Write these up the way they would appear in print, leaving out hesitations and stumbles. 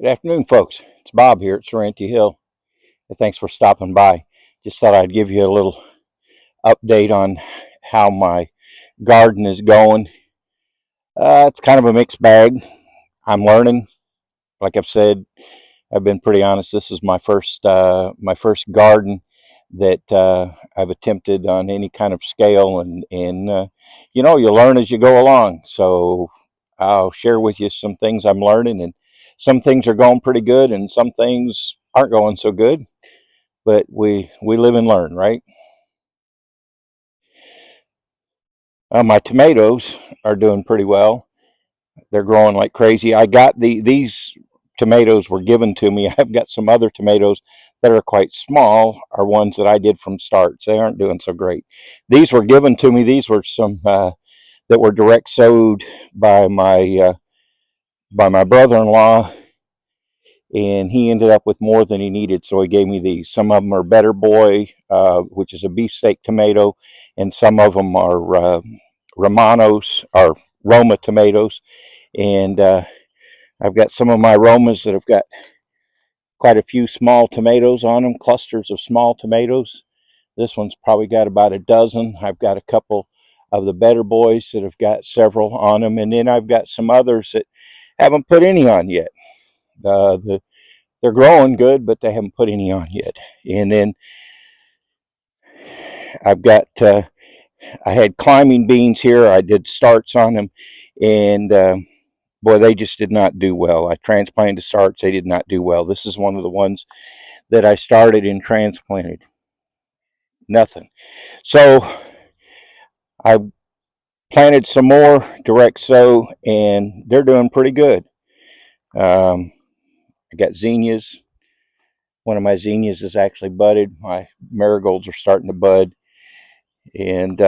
Good afternoon, folks. It's Bob here at Sorrento Hill. Thanks for stopping by. Just thought I'd give you a little update on how my garden is going. It's kind of a mixed bag. I'm learning. Like I've said, I've been pretty honest. This is my first garden that I've attempted on any kind of scale, and you learn as you go along. So I'll share with you some things I'm learning, and some things are going pretty good, and some things aren't going so good. But we live and learn, right? My tomatoes are doing pretty well. They're growing like crazy. I got these tomatoes were given to me. I've got some other tomatoes that are quite small, are ones that I did from starts. They aren't doing so great. These were given to me. These were some that were direct sowed by my brother-in-law, and he ended up with more than he needed, so he gave me these. Some of them are Better Boy, which is a beefsteak tomato, and some of them are Romanos or Roma tomatoes. And I've got some of my Romas that have got quite a few small tomatoes on them, clusters of small tomatoes. This one's probably got about a dozen. I've got a couple of the Better Boys that have got several on them, and then I've got some others that haven't put any on yet. They're growing good, but they haven't put any on yet. And then I've got I had climbing beans here. I did starts on them, and boy, they just did not do well. I transplanted starts; they did not do well. This is one of the ones that I started and transplanted. Nothing. So I planted some more direct sow, and they're doing pretty good. I got zinnias. One of my zinnias is actually budded. My marigolds are starting to bud, and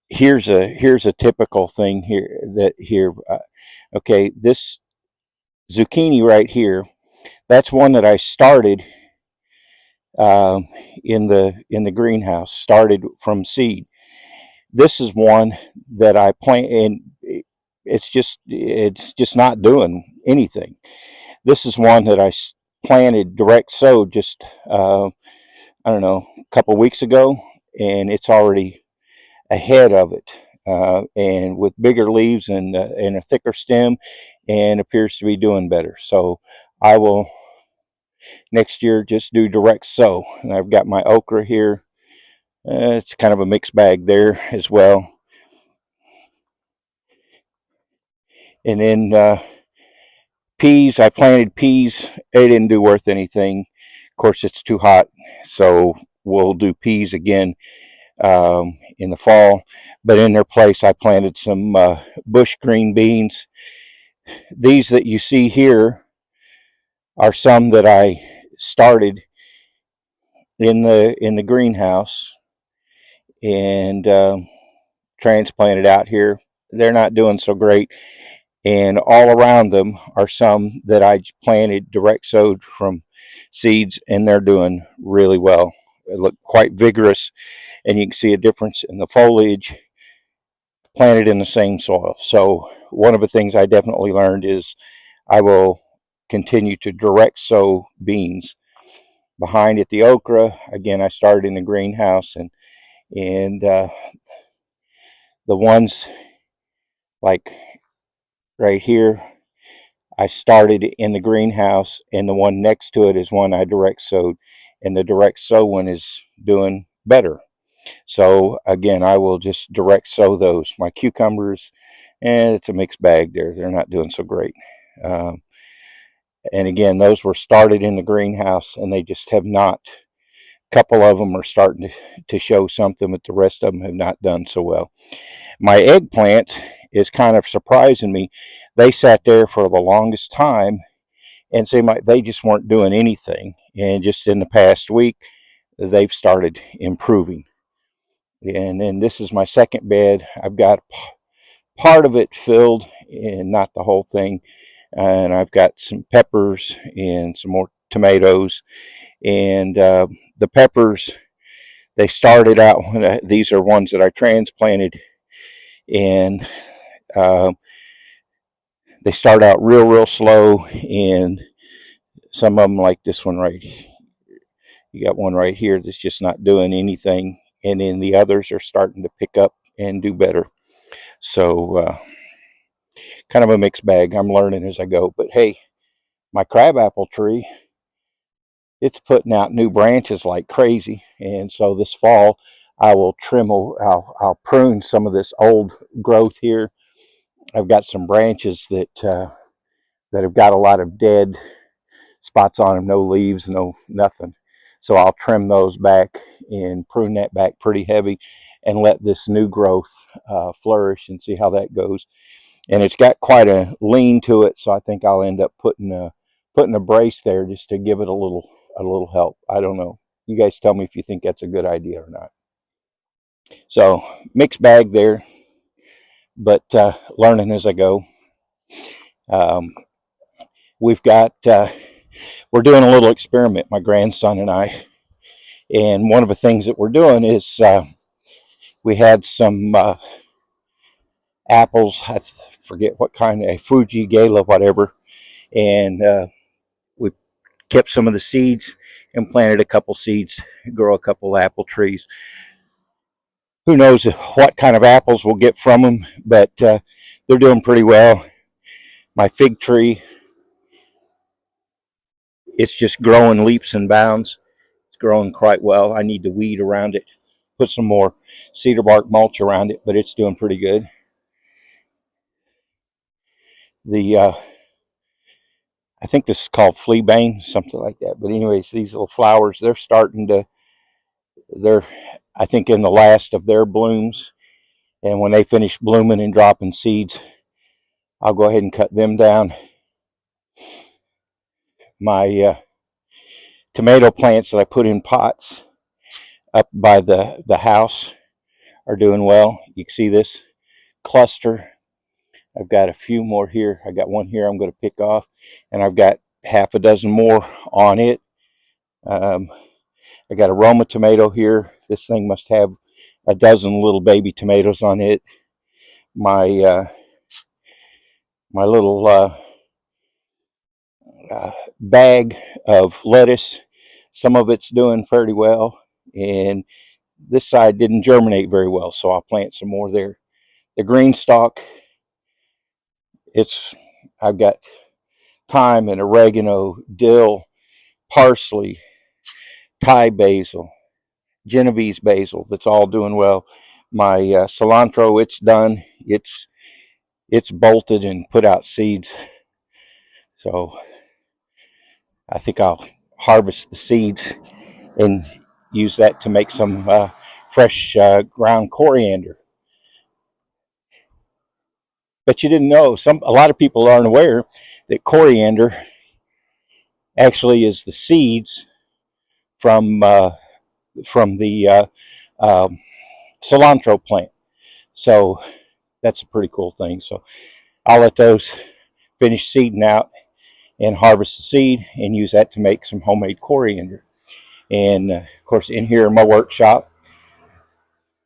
here's a typical thing here okay, this zucchini right here, that's one that I started um, in the greenhouse, started from seed. This is one that I plant, and it's just not doing anything. This is one that I planted direct sow just I don't know, a couple weeks ago, and it's already ahead of it, and with bigger leaves and a thicker stem, and appears to be doing better. So I will next year just do direct sow. And I've got my okra here. It's kind of a mixed bag there as well. And then peas, I planted peas. They didn't do worth anything. Of course, it's too hot, so we'll do peas again in the fall. But in their place, I planted some bush green beans. These that you see here are some that I started in the greenhouse and transplanted out here. They're not doing so great, and all around them are some that I planted direct sowed from seeds, and they're doing really well. They look quite vigorous, and you can see a difference in the foliage planted in the same soil. So one of the things I definitely learned is I will continue to direct sow beans. Behind it, the okra. Again, I started in the greenhouse, and the ones like right here, I started in the greenhouse, and the one next to it is one I direct sowed, and the direct sow one is doing better. So again, I will just direct sow those. My cucumbers, and it's a mixed bag there. They're not doing so great. Um, and again, those were started in the greenhouse, and they just have not. A couple of them are starting to show something, but the rest of them have not done so well. My eggplant is kind of surprising me. They sat there for the longest time and seemed like they just weren't doing anything. And just in the past week, they've started improving. And then this is my second bed. I've got part of it filled and not the whole thing. And I've got some peppers and some more tomatoes. And the peppers, they started out, these are ones that I transplanted, and uh, They start out real slow, and some of them, like this one right, you got one right here that's just not doing anything, and then the others are starting to pick up and do better. So kind of a mixed bag. I'm learning as I go. But hey, my crabapple tree, it's putting out new branches like crazy, and so this fall I will I'll prune some of this old growth here. I've got some branches that have got a lot of dead spots on them, no leaves, no nothing. So I'll trim those back and prune that back pretty heavy, and let this new growth flourish and see how that goes. And it's got quite a lean to it, so I think I'll end up putting a brace there just to give it a little help. I don't know. You guys tell me if you think that's a good idea or not. So mixed bag there, but learning as I go. Um, we've got we're doing a little experiment, my grandson and I, and one of the things that we're doing is we had some apples. I forget what kind, a Fuji Gala, whatever, and we kept some of the seeds and planted a couple seeds, grow a couple apple trees. Who knows what kind of apples we'll get from them, but they're doing pretty well. My fig tree, it's just growing leaps and bounds. It's growing quite well. I need to weed around it, put some more cedar bark mulch around it, but it's doing pretty good. The I think this is called fleabane, something like that. But anyways, these little flowers, they're I think in the last of their blooms, and when they finish blooming and dropping seeds, I'll go ahead and cut them down. My tomato plants that I put in pots up by the house are doing well. You can see this cluster. I've got a few more here. I got one here I'm going to pick off, and I've got half a dozen more on it. Um, I got a Roma tomato here. This thing must have a dozen little baby tomatoes on it. My my little bag of lettuce, some of it's doing fairly well, and this side didn't germinate very well, so I'll plant some more there. The green stalk, it's I've got thyme and oregano, dill, parsley, Thai basil, Genovese basil. That's all doing well. My cilantro, it's done. It's bolted and put out seeds. So I think I'll harvest the seeds and use that to make some fresh ground coriander. But you didn't know, a lot of people aren't aware that coriander actually is the seeds from the um, cilantro plant. So that's a pretty cool thing. So I'll let those finish seeding out and harvest the seed and use that to make some homemade coriander. And of course, in here in my workshop,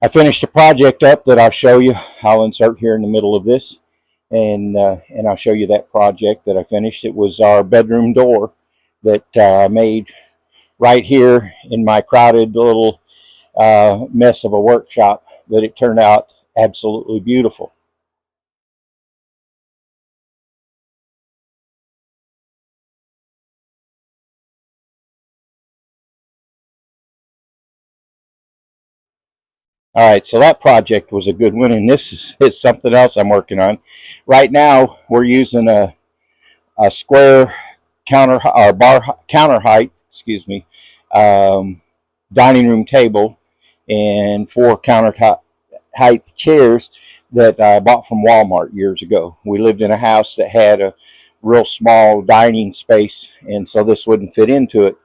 I finished a project up that I'll show you. I'll insert here in the middle of this, and I'll show you that project that I finished. It was our bedroom door that I made right here in my crowded little mess of a workshop, but it turned out absolutely beautiful. All right, so that project was a good one, and this is something else I'm working on. Right now, we're using a square counter or bar counter height, excuse me, um, dining room table, and four counter height chairs that I bought from Walmart years ago. We lived in a house that had a real small dining space, and so this wouldn't fit into it.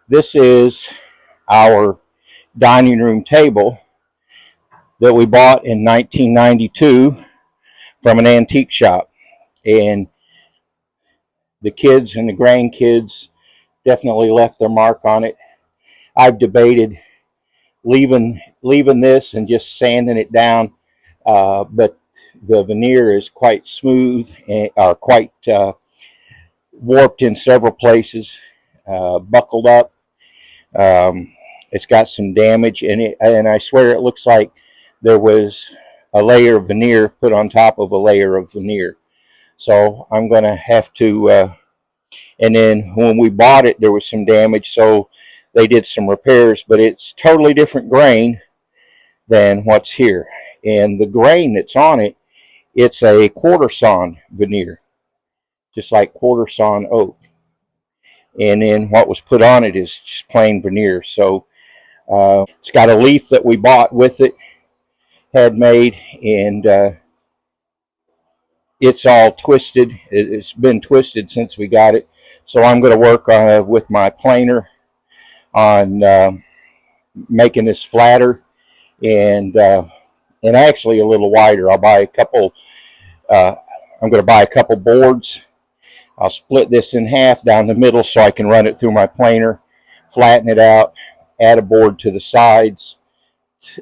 This is our dining room table that we bought in 1992 from an antique shop, and the kids and the grandkids definitely left their mark on it. I've debated leaving this and just sanding it down, but the veneer is quite smooth and are quite warped in several places, buckled up. Um, it's got some damage in it, and I swear it looks like there was a layer of veneer put on top of a layer of veneer. So I'm going to have to, and then when we bought it, there was some damage, so they did some repairs, but it's totally different grain than what's here. And the grain that's on it, it's a quarter sawn veneer, just like quarter sawn oak. And then what was put on it is just plain veneer. So it's got a leaf that we bought with it, had made, and it's all twisted. It's been twisted since we got it. So I'm going to work with my planer on making this flatter and actually a little wider. I'll buy a couple. I'm going to buy a couple boards. I'll split this in half down the middle so I can run it through my planer, flatten it out, add a board to the sides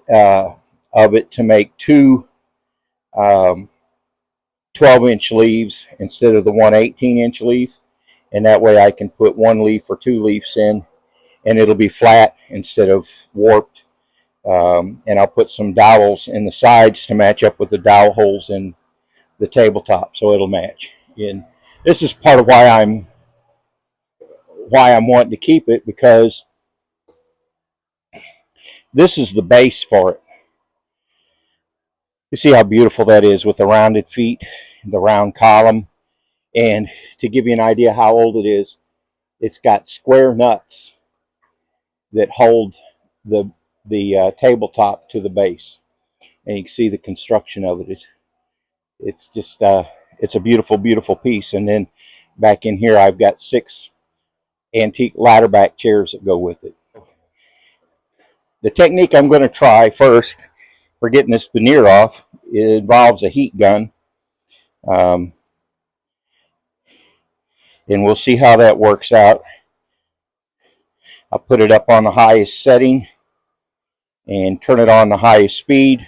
of it to make two 12-inch leaves instead of the one 18-inch leaf. And that way I can put one leaf or two leaves in, and it'll be flat instead of warped. And I'll put some dowels in the sides to match up with the dowel holes in the tabletop, so it'll match. And this is part of why I'm wanting to keep it, because this is the base for it. You see how beautiful that is with the rounded feet, the round column. And to give you an idea how old it is, it's got square nuts that hold the tabletop to the base, and you can see the construction of it. It's just it's a beautiful, beautiful piece. And then back in here, I've got 6 antique ladder back chairs that go with it. The technique I'm going to try first for getting this veneer off, it involves a heat gun. Um, and we'll see how that works out. I'll put it up on the highest setting and turn it on the highest speed.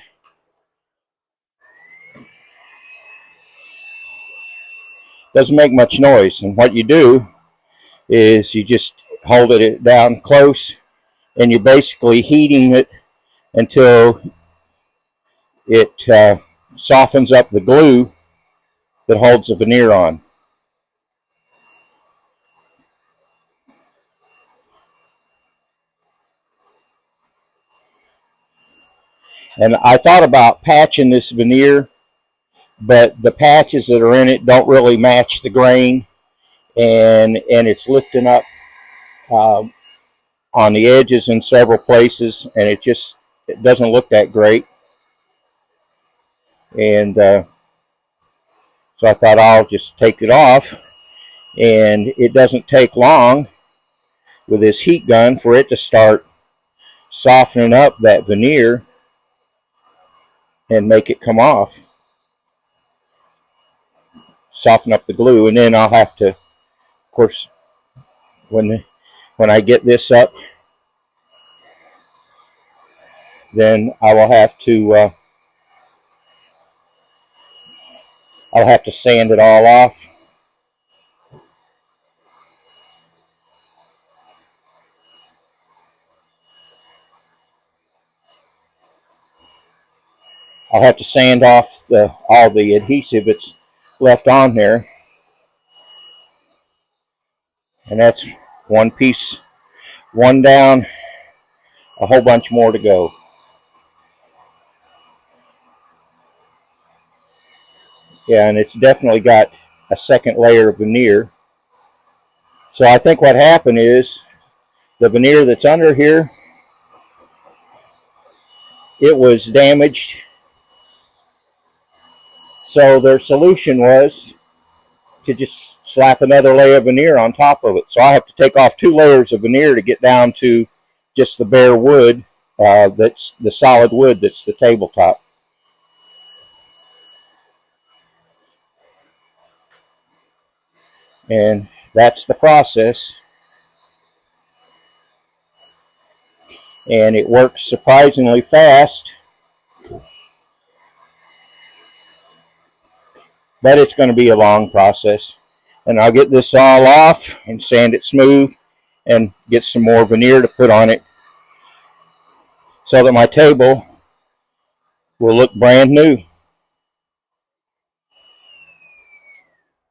Doesn't make much noise, and what you do is you just hold it down close, and you're basically heating it until it softens up the glue that holds the veneer on. And I thought about patching this veneer, but the patches that are in it don't really match the grain, and it's lifting up on the edges in several places, and it doesn't look that great. And so I thought I'll just take it off, and it doesn't take long with this heat gun for it to start softening up that veneer and make it come off, soften up the glue. And then I'll have to, of course, when I get this up, then I'll have to sand it all off. I'll have to sand off all the adhesive that's left on there. And that's one piece, one down, a whole bunch more to go. Yeah, and it's definitely got a second layer of veneer. So I think what happened is the veneer that's under here, it was damaged. So their solution was to just slap another layer of veneer on top of it. So I have to take off 2 layers of veneer to get down to just the bare wood, that's the solid wood that's the tabletop. And that's the process. And it works surprisingly fast. but it's going to be a long process. And I'll get this all off and sand it smooth and get some more veneer to put on it so that my table will look brand new.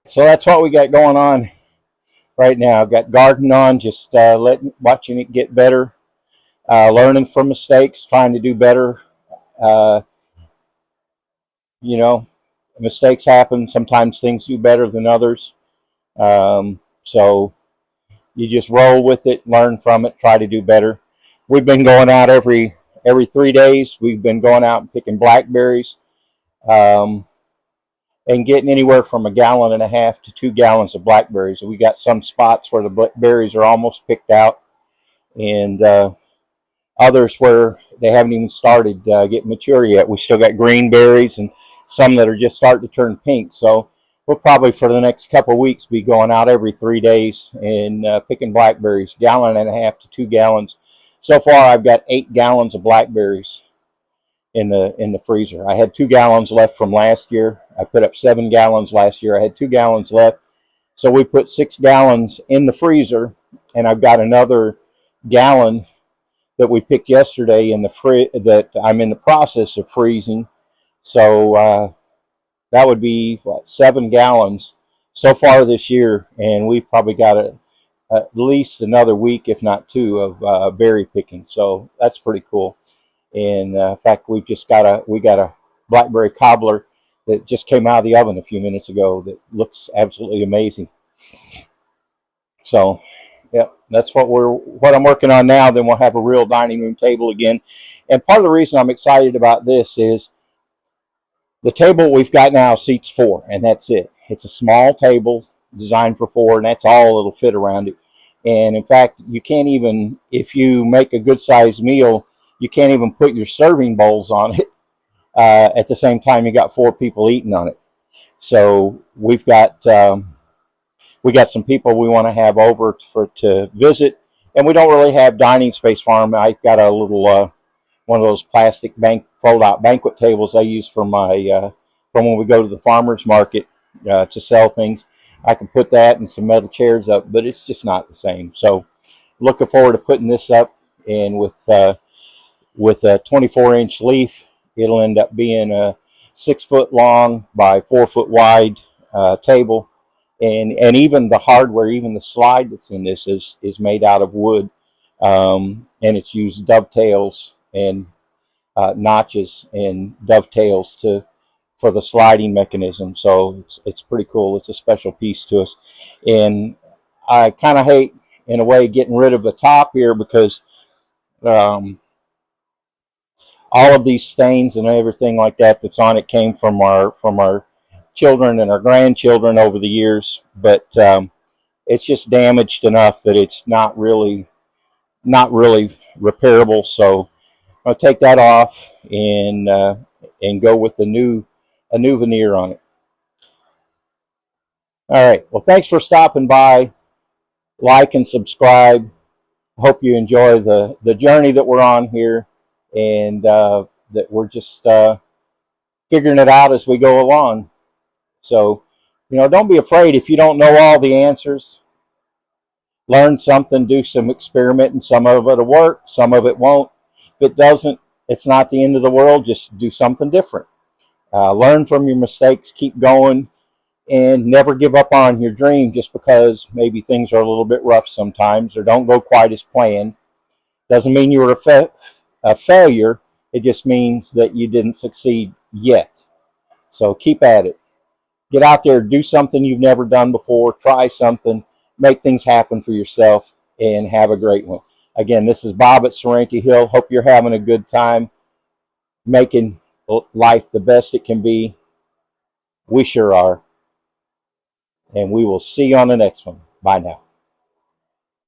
So that's what we got going on right now. I've got garden on, just watching it get better, learning from mistakes, trying to do better. Uh, you know, mistakes happen. Sometimes things do better than others. So you just roll with it, learn from it, try to do better. We've been going out every 3 days. We've been going out and picking blackberries, um, and getting anywhere from 1.5 gallons to 2 gallons of blackberries. We got some spots where the berries are almost picked out, and others where they haven't even started getting mature yet. We still got green berries and some that are just starting to turn pink. So we'll probably for the next couple of weeks be going out every 3 days and picking blackberries, 1.5 to 2 gallons. So far, I've got 8 gallons of blackberries in the freezer. I had 2 gallons left from last year. I put up 7 gallons last year. I had 2 gallons left, so we put 6 gallons in the freezer, and I've got another gallon that we picked yesterday in the that I'm in the process of freezing. So that would be what, 7 gallons so far this year, and we've probably got at least another week, if not two, of berry picking. So that's pretty cool. And in fact, we got a blackberry cobbler that just came out of the oven a few minutes ago that looks absolutely amazing. So yeah, that's what I'm working on now. Then we'll have a real dining room table again. And part of the reason I'm excited about this is the table we've got now seats four, and that's it. It's a small table designed for four, and that's all it'll fit around it. And in fact, you can't even, if you make a good sized meal, you can't even put your serving bowls on it at the same time you got four people eating on it. So we got some people we want to have over to visit, and we don't really have dining space for them. I've got a little one of those plastic fold out banquet tables I use for my from when we go to the farmers market to sell things. I can put that and some metal chairs up, but it's just not the same. So looking forward to putting this up, and with a 24-inch leaf, it'll end up being a 6 foot long by 4 foot wide table. And even the hardware, even the slide that's in this is made out of wood, and it's used dovetails and notches and dovetails for the sliding mechanism. So it's pretty cool. It's a special piece to us, and I kind of hate in a way getting rid of the top here because um, all of these stains and everything like that that's on it came from our children and our grandchildren over the years, but it's just damaged enough that it's not really repairable. So I'll take that off and go with a new veneer on it. All right. Well, thanks for stopping by. Like and subscribe. Hope you enjoy the journey that we're on here, and that we're just figuring it out as we go along. So, don't be afraid if you don't know all the answers. Learn something, do some experimenting. Some of it'll work, some of it won't. If it doesn't, it's not the end of the world. Just do something different. Learn from your mistakes, keep going, and never give up on your dream just because maybe things are a little bit rough sometimes or don't go quite as planned. Doesn't mean you were a failure. It just means that you didn't succeed yet. So keep at it. Get out there, do something you've never done before, try something, make things happen for yourself, and have a great one. Again, this is Bob at Sorrento Hill. Hope you're having a good time making life the best it can be. We sure are. And we will see you on the next one. Bye now.